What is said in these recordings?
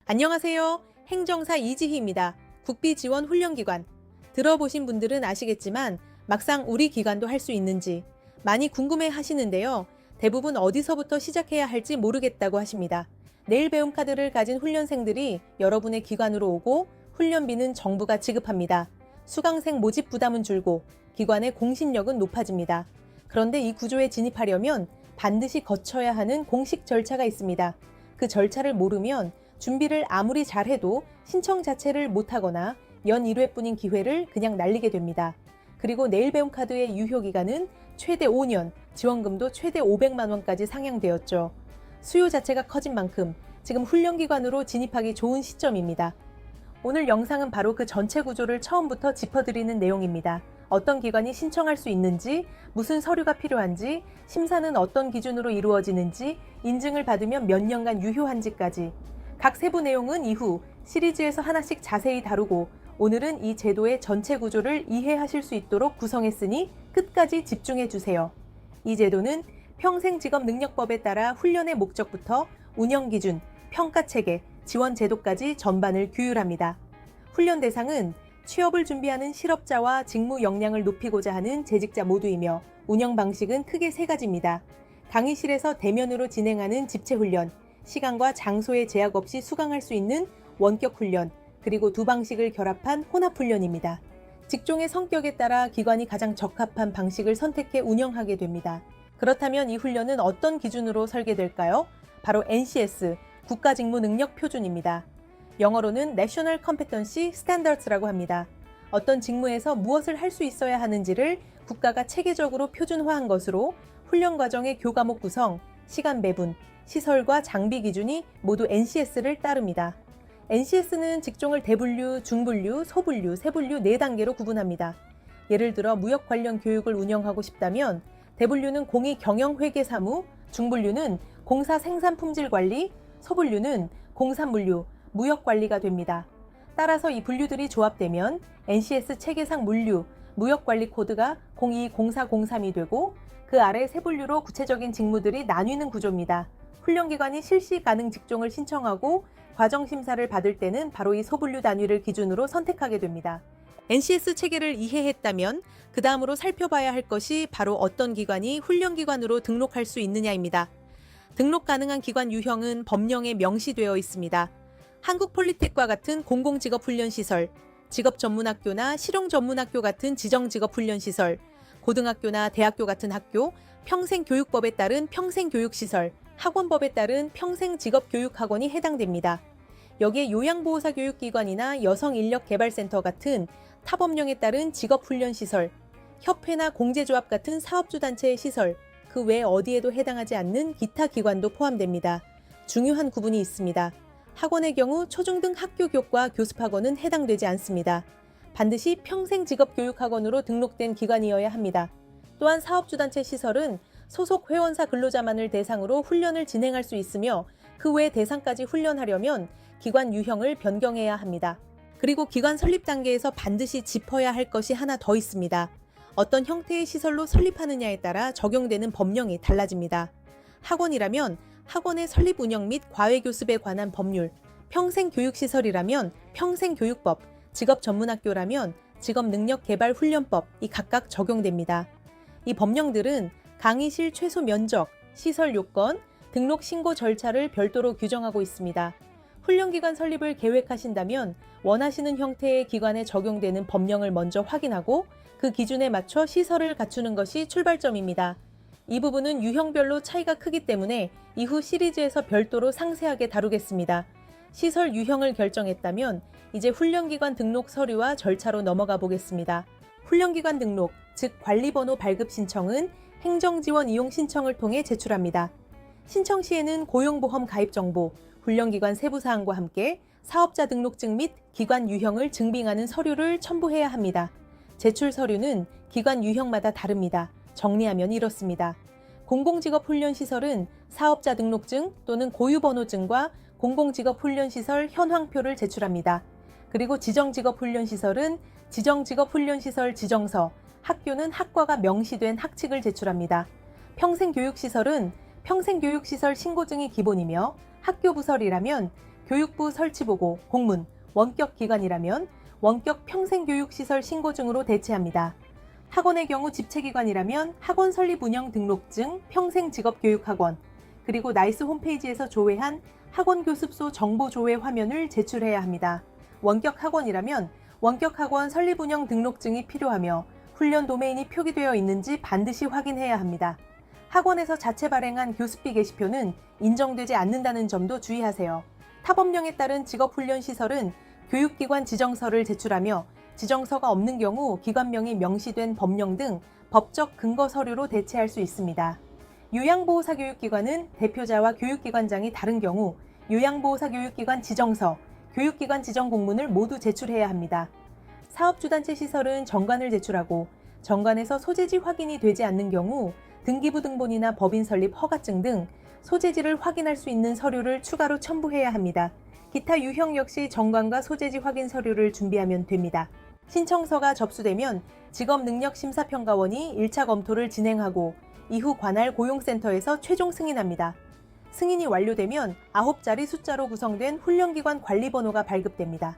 안녕하세요. 행정사 이지희입니다. 국비지원훈련기관. 들어보신 분들은 아시겠지만 막상 우리 기관도 할 수 있는지 많이 궁금해 하시는데요. 대부분 어디서부터 시작해야 할지 모르겠다고 하십니다. 내일 배움 카드를 가진 훈련생들이 여러분의 기관으로 오고 훈련비는 정부가 지급합니다. 수강생 모집 부담은 줄고 기관의 공신력은 높아집니다. 그런데 이 구조에 진입하려면 반드시 거쳐야 하는 공식 절차가 있습니다. 그 절차를 모르면 준비를 아무리 잘해도 신청 자체를 못하거나 연 1회뿐인 기회를 그냥 날리게 됩니다. 그리고 내일 배움 카드의 유효기간은 최대 5년, 지원금도 최대 500만 원까지 상향되었죠. 수요 자체가 커진 만큼 지금 훈련기관으로 진입하기 좋은 시점입니다. 오늘 영상은 바로 그 전체 구조를 처음부터 짚어드리는 내용입니다. 어떤 기관이 신청할 수 있는지, 무슨 서류가 필요한지, 심사는 어떤 기준으로 이루어지는지, 인증을 받으면 몇 년간 유효한지까지 각 세부 내용은 이후 시리즈에서 하나씩 자세히 다루고 오늘은 이 제도의 전체 구조를 이해하실 수 있도록 구성했으니 끝까지 집중해 주세요. 이 제도는 평생직업능력법에 따라 훈련의 목적부터 운영 기준, 평가 체계, 지원 제도까지 전반을 규율합니다. 훈련 대상은 취업을 준비하는 실업자와 직무 역량을 높이고자 하는 재직자 모두이며 운영 방식은 크게 세 가지입니다. 강의실에서 대면으로 진행하는 집체훈련, 시간과 장소의 제약 없이 수강할 수 있는 원격 훈련, 그리고 두 방식을 결합한 혼합 훈련입니다. 직종의 성격에 따라 기관이 가장 적합한 방식을 선택해 운영하게 됩니다. 그렇다면 이 훈련은 어떤 기준으로 설계될까요? 바로 NCS, 국가직무능력표준입니다. 영어로는 National Competency Standards라고 합니다. 어떤 직무에서 무엇을 할 수 있어야 하는지를 국가가 체계적으로 표준화한 것으로 훈련 과정의 교과목 구성, 시간 배분, 시설과 장비 기준이 모두 NCS를 따릅니다. NCS는 직종을 대분류, 중분류, 소분류, 세분류 4단계로 구분합니다. 예를 들어 무역 관련 교육을 운영하고 싶다면 대분류는 공익경영회계사무, 중분류는 공사 생산품질관리, 소분류는 공산물류, 무역관리가 됩니다. 따라서 이 분류들이 조합되면 NCS 체계상 물류, 무역관리 코드가 020403이 되고 그 아래 세분류로 구체적인 직무들이 나뉘는 구조입니다. 훈련기관이 실시 가능 직종을 신청하고 과정심사를 받을 때는 바로 이 소분류 단위를 기준으로 선택하게 됩니다. NCS 체계를 이해했다면 그 다음으로 살펴봐야 할 것이 바로 어떤 기관이 훈련기관으로 등록할 수 있느냐입니다. 등록 가능한 기관 유형은 법령에 명시되어 있습니다. 한국폴리텍과 같은 공공직업훈련시설, 직업전문학교나 실용전문학교 같은 지정직업훈련시설, 고등학교나 대학교 같은 학교, 평생교육법에 따른 평생교육시설, 학원법에 따른 평생직업교육학원이 해당됩니다. 여기에 요양보호사교육기관이나 여성인력개발센터 같은 타법령에 따른 직업훈련시설, 협회나 공제조합 같은 사업주단체의 시설, 그 외 어디에도 해당하지 않는 기타 기관도 포함됩니다. 중요한 구분이 있습니다. 학원의 경우 초중등 학교교과 교습학원은 해당되지 않습니다. 반드시 평생직업교육학원으로 등록된 기관이어야 합니다. 또한 사업주단체 시설은 소속 회원사 근로자만을 대상으로 훈련을 진행할 수 있으며 그 외 대상까지 훈련하려면 기관 유형을 변경해야 합니다. 그리고 기관 설립 단계에서 반드시 짚어야 할 것이 하나 더 있습니다. 어떤 형태의 시설로 설립하느냐에 따라 적용되는 법령이 달라집니다. 학원이라면 학원의 설립 운영 및 과외교습에 관한 법률, 평생교육시설이라면 평생교육법, 직업전문학교라면 직업능력개발훈련법이 각각 적용됩니다. 이 법령들은 강의실 최소 면적, 시설 요건, 등록 신고 절차를 별도로 규정하고 있습니다. 훈련기관 설립을 계획하신다면 원하시는 형태의 기관에 적용되는 법령을 먼저 확인하고 그 기준에 맞춰 시설을 갖추는 것이 출발점입니다. 이 부분은 유형별로 차이가 크기 때문에 이후 시리즈에서 별도로 상세하게 다루겠습니다. 시설 유형을 결정했다면 이제 훈련기관 등록 서류와 절차로 넘어가 보겠습니다. 훈련기관 등록, 즉 관리번호 발급 신청은 행정지원 이용 신청을 통해 제출합니다. 신청 시에는 고용보험 가입 정보, 훈련기관 세부사항과 함께 사업자 등록증 및 기관 유형을 증빙하는 서류를 첨부해야 합니다. 제출 서류는 기관 유형마다 다릅니다. 정리하면 이렇습니다. 공공직업훈련시설은 사업자 등록증 또는 고유번호증과 공공직업훈련시설 현황표를 제출합니다. 그리고 지정직업훈련시설은 지정직업훈련시설 지정서, 학교는 학과가 명시된 학칙을 제출합니다. 평생교육시설은 평생교육시설 신고증이 기본이며 학교 부설이라면 교육부 설치보고, 공문, 원격기관이라면 원격 평생교육시설 신고증으로 대체합니다. 학원의 경우 집체기관이라면 학원 설립 운영 등록증, 평생직업교육학원, 그리고 나이스 홈페이지에서 조회한 학원교습소 정보조회 화면을 제출해야 합니다. 원격학원이라면 원격학원 설립 운영 등록증이 필요하며 훈련 도메인이 표기되어 있는지 반드시 확인해야 합니다. 학원에서 자체 발행한 교습비 게시표는 인정되지 않는다는 점도 주의하세요. 타법령에 따른 직업훈련시설은 교육기관 지정서를 제출하며 지정서가 없는 경우 기관명이 명시된 법령 등 법적 근거 서류로 대체할 수 있습니다. 요양보호사 교육기관은 대표자와 교육기관장이 다른 경우 요양보호사 교육기관 지정서, 교육기관 지정 공문을 모두 제출해야 합니다. 사업주단체 시설은 정관을 제출하고 정관에서 소재지 확인이 되지 않는 경우 등기부 등본이나 법인 설립 허가증 등 소재지를 확인할 수 있는 서류를 추가로 첨부해야 합니다. 기타 유형 역시 정관과 소재지 확인 서류를 준비하면 됩니다. 신청서가 접수되면 직업능력심사평가원이 1차 검토를 진행하고 이후 관할 고용센터에서 최종 승인합니다. 승인이 완료되면 9자리 숫자로 구성된 훈련기관 관리번호가 발급됩니다.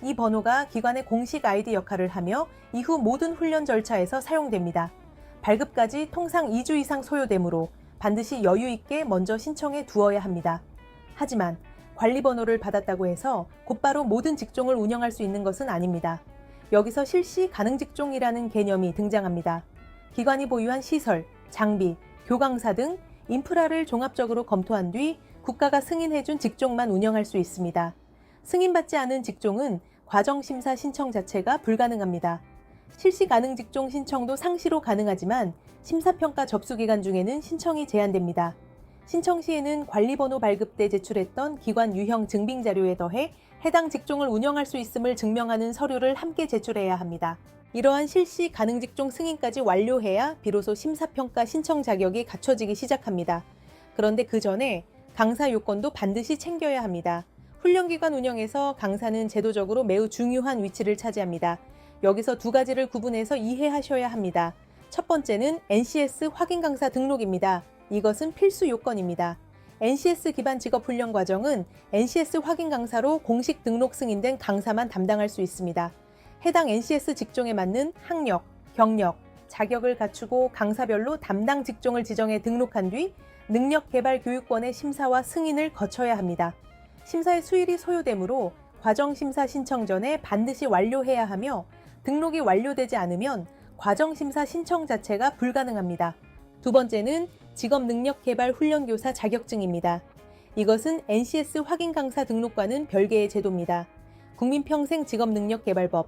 이 번호가 기관의 공식 아이디 역할을 하며 이후 모든 훈련 절차에서 사용됩니다. 발급까지 통상 2주 이상 소요되므로 반드시 여유 있게 먼저 신청해 두어야 합니다. 하지만 관리번호를 받았다고 해서 곧바로 모든 직종을 운영할 수 있는 것은 아닙니다. 여기서 실시 가능 직종이라는 개념이 등장합니다. 기관이 보유한 시설, 장비, 교강사 등 인프라를 종합적으로 검토한 뒤 국가가 승인해준 직종만 운영할 수 있습니다. 승인받지 않은 직종은 과정심사 신청 자체가 불가능합니다. 실시 가능 직종 신청도 상시로 가능하지만 심사평가 접수기간 중에는 신청이 제한됩니다. 신청 시에는 관리번호 발급 때 제출했던 기관 유형 증빙 자료에 더해 해당 직종을 운영할 수 있음을 증명하는 서류를 함께 제출해야 합니다. 이러한 실시 가능 직종 승인까지 완료해야 비로소 심사평가 신청 자격이 갖춰지기 시작합니다. 그런데 그 전에 강사 요건도 반드시 챙겨야 합니다. 훈련기관 운영에서 강사는 제도적으로 매우 중요한 위치를 차지합니다. 여기서 두 가지를 구분해서 이해하셔야 합니다. 첫 번째는 NCS 확인 강사 등록입니다. 이것은 필수 요건입니다. NCS 기반 직업훈련 과정은 NCS 확인 강사로 공식 등록 승인된 강사만 담당할 수 있습니다. 해당 NCS 직종에 맞는 학력, 경력, 자격을 갖추고 강사별로 담당 직종을 지정해 등록한 뒤 능력개발교육원의 심사와 승인을 거쳐야 합니다. 심사의 수일이 소요되므로 과정심사 신청 전에 반드시 완료해야 하며 등록이 완료되지 않으면 과정심사 신청 자체가 불가능합니다. 두 번째는 직업능력개발훈련교사 자격증입니다. 이것은 NCS 확인 강사 등록과는 별개의 제도입니다. 국민평생직업능력개발법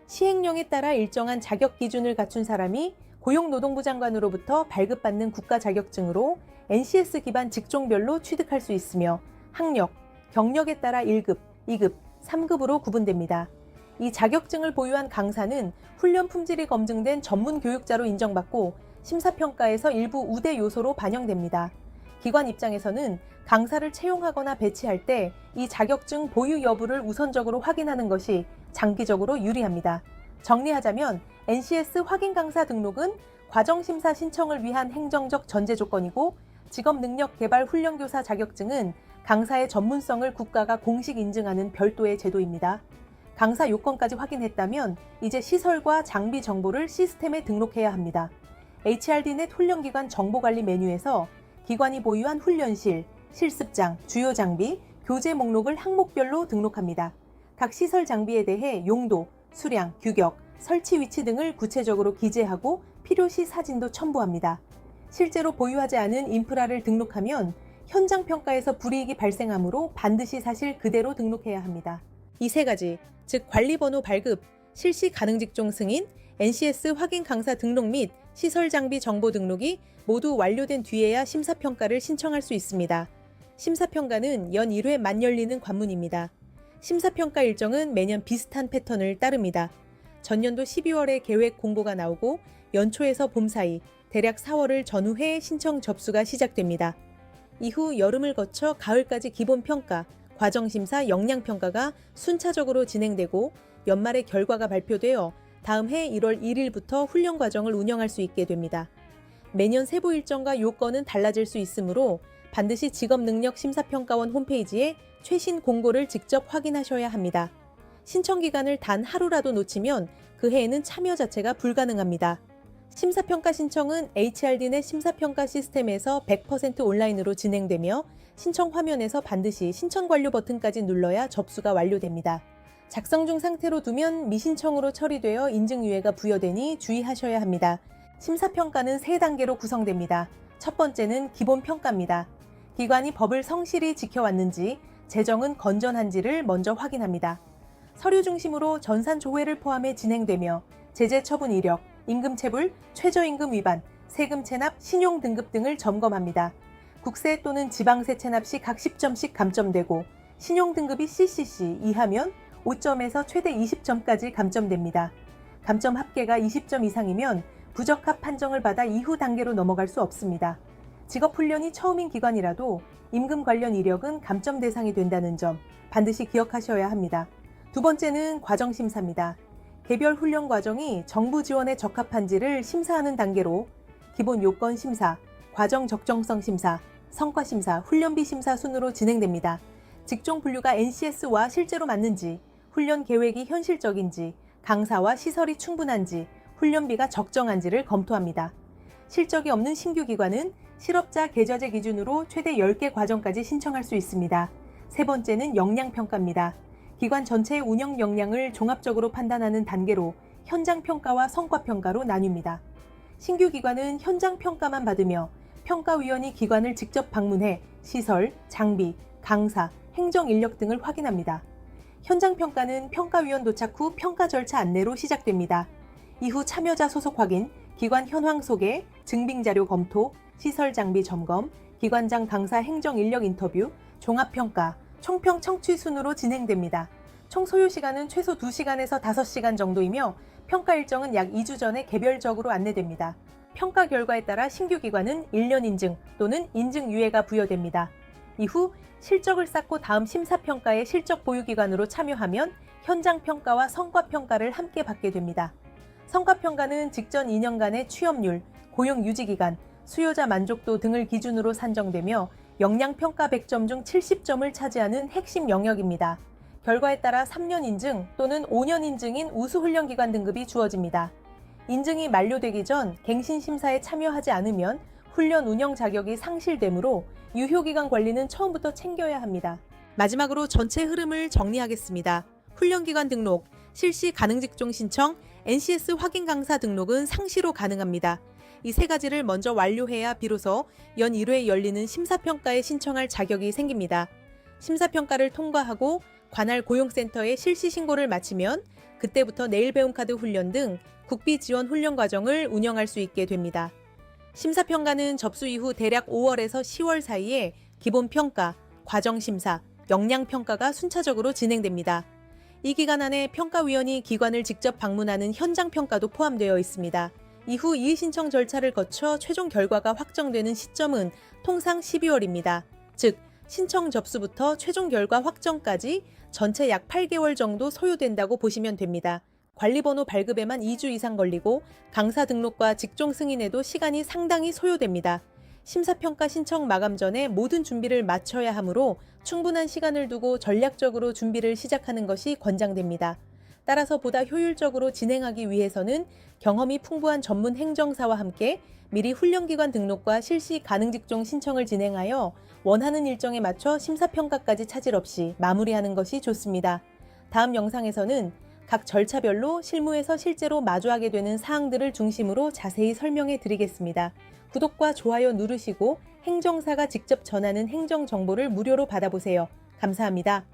시행령에 따라 일정한 자격 기준을 갖춘 사람이 고용노동부 장관으로부터 발급받는 국가 자격증으로 NCS 기반 직종별로 취득할 수 있으며 학력, 경력에 따라 1급, 2급, 3급으로 구분됩니다. 이 자격증을 보유한 강사는 훈련 품질이 검증된 전문 교육자로 인정받고 심사평가에서 일부 우대 요소로 반영됩니다. 기관 입장에서는 강사를 채용하거나 배치할 때 이 자격증 보유 여부를 우선적으로 확인하는 것이 장기적으로 유리합니다. 정리하자면 NCS 확인 강사 등록은 과정심사 신청을 위한 행정적 전제 조건이고 직업능력개발훈련교사 자격증은 강사의 전문성을 국가가 공식 인증하는 별도의 제도입니다. 강사 요건까지 확인했다면 이제 시설과 장비 정보를 시스템에 등록해야 합니다. HRD넷 훈련기관 정보관리 메뉴에서 기관이 보유한 훈련실, 실습장, 주요 장비, 교재 목록을 항목별로 등록합니다. 각 시설 장비에 대해 용도, 수량, 규격, 설치 위치 등을 구체적으로 기재하고 필요시 사진도 첨부합니다. 실제로 보유하지 않은 인프라를 등록하면 현장 평가에서 불이익이 발생하므로 반드시 사실 그대로 등록해야 합니다. 이 세 가지, 즉 관리번호 발급, 실시 가능 직종 승인, NCS 확인 강사 등록 및 시설 장비 정보 등록이 모두 완료된 뒤에야 심사평가를 신청할 수 있습니다. 심사평가는 연 1회 만 열리는 관문입니다. 심사평가 일정은 매년 비슷한 패턴을 따릅니다. 전년도 12월에 계획 공고가 나오고 연초에서 봄 사이 대략 4월을 전후해 신청 접수가 시작됩니다. 이후 여름을 거쳐 가을까지 기본평가, 과정심사, 역량평가가 순차적으로 진행되고 연말에 결과가 발표되어 다음 해 1월 1일부터 훈련 과정을 운영할 수 있게 됩니다. 매년 세부 일정과 요건은 달라질 수 있으므로 반드시 직업능력심사평가원 홈페이지에 최신 공고를 직접 확인하셔야 합니다. 신청 기간을 단 하루라도 놓치면 그 해에는 참여 자체가 불가능합니다. 심사평가 신청은 HRDnet 심사평가 시스템에서 100% 온라인으로 진행되며 신청 화면에서 반드시 신청 완료 버튼까지 눌러야 접수가 완료됩니다. 작성 중 상태로 두면 미신청으로 처리되어 인증유예가 부여되니 주의하셔야 합니다. 심사평가는 3단계로 구성됩니다. 첫 번째는 기본평가입니다. 기관이 법을 성실히 지켜왔는지, 재정은 건전한지를 먼저 확인합니다. 서류 중심으로 전산조회를 포함해 진행되며 제재 처분 이력, 임금체불, 최저임금 위반, 세금 체납, 신용 등급 등을 점검합니다. 국세 또는 지방세 체납 시 각 10점씩 감점되고 신용 등급이 CCC 이하면 5점에서 최대 20점까지 감점됩니다. 감점 합계가 20점 이상이면 부적합 판정을 받아 이후 단계로 넘어갈 수 없습니다. 직업훈련이 처음인 기관이라도 임금 관련 이력은 감점 대상이 된다는 점 반드시 기억하셔야 합니다. 두 번째는 과정심사입니다. 개별 훈련 과정이 정부 지원에 적합한지를 심사하는 단계로 기본 요건 심사, 과정 적정성 심사, 성과 심사, 훈련비 심사 순으로 진행됩니다. 직종 분류가 NCS와 실제로 맞는지, 훈련 계획이 현실적인지, 강사와 시설이 충분한지, 훈련비가 적정한지를 검토합니다. 실적이 없는 신규 기관은 실업자 계좌제 기준으로 최대 10개 과정까지 신청할 수 있습니다. 세 번째는 역량평가입니다. 기관 전체의 운영 역량을 종합적으로 판단하는 단계로 현장평가와 성과평가로 나뉩니다. 신규 기관은 현장평가만 받으며 평가위원이 기관을 직접 방문해 시설, 장비, 강사, 행정인력 등을 확인합니다. 현장평가는 평가위원 도착 후 평가 절차 안내로 시작됩니다. 이후 참여자 소속 확인, 기관 현황 소개, 증빙자료 검토, 시설 장비 점검, 기관장 강사 행정인력 인터뷰, 종합평가, 총평 청취 순으로 진행됩니다. 총 소요 시간은 최소 2시간에서 5시간 정도이며 평가 일정은 약 2주 전에 개별적으로 안내됩니다. 평가 결과에 따라 신규 기관은 1년 인증 또는 인증유예가 부여됩니다. 이후 실적을 쌓고 다음 심사평가의 실적 보유기관으로 참여하면 현장평가와 성과평가를 함께 받게 됩니다. 성과평가는 직전 2년간의 취업률, 고용유지기간, 수요자 만족도 등을 기준으로 산정되며 역량평가 100점 중 70점을 차지하는 핵심 영역입니다. 결과에 따라 3년 인증 또는 5년 인증인 우수훈련기관 등급이 주어집니다. 인증이 만료되기 전 갱신심사에 참여하지 않으면 훈련 운영 자격이 상실되므로 유효기간 관리는 처음부터 챙겨야 합니다. 마지막으로 전체 흐름을 정리하겠습니다. 훈련기관 등록, 실시 가능직종 신청, NCS 확인 강사 등록은 상시로 가능합니다. 이 세 가지를 먼저 완료해야 비로소 연 1회에 열리는 심사평가에 신청할 자격이 생깁니다. 심사평가를 통과하고 관할 고용센터에 실시 신고를 마치면 그때부터 내일 배움 카드 훈련 등 국비 지원 훈련 과정을 운영할 수 있게 됩니다. 심사평가는 접수 이후 대략 5월에서 10월 사이에 기본평가, 과정심사, 역량평가가 순차적으로 진행됩니다. 이 기간 안에 평가위원이 기관을 직접 방문하는 현장평가도 포함되어 있습니다. 이후 이의신청 절차를 거쳐 최종 결과가 확정되는 시점은 통상 12월입니다. 즉, 신청 접수부터 최종 결과 확정까지 전체 약 8개월 정도 소요된다고 보시면 됩니다. 관리번호 발급에만 2주 이상 걸리고 강사 등록과 직종 승인에도 시간이 상당히 소요됩니다. 심사평가 신청 마감 전에 모든 준비를 마쳐야 하므로 충분한 시간을 두고 전략적으로 준비를 시작하는 것이 권장됩니다. 따라서 보다 효율적으로 진행하기 위해서는 경험이 풍부한 전문 행정사와 함께 미리 훈련기관 등록과 실시 가능직종 신청을 진행하여 원하는 일정에 맞춰 심사평가까지 차질 없이 마무리하는 것이 좋습니다. 다음 영상에서는 각 절차별로 실무에서 실제로 마주하게 되는 사항들을 중심으로 자세히 설명해 드리겠습니다. 구독과 좋아요 누르시고 행정사가 직접 전하는 행정정보를 무료로 받아보세요. 감사합니다.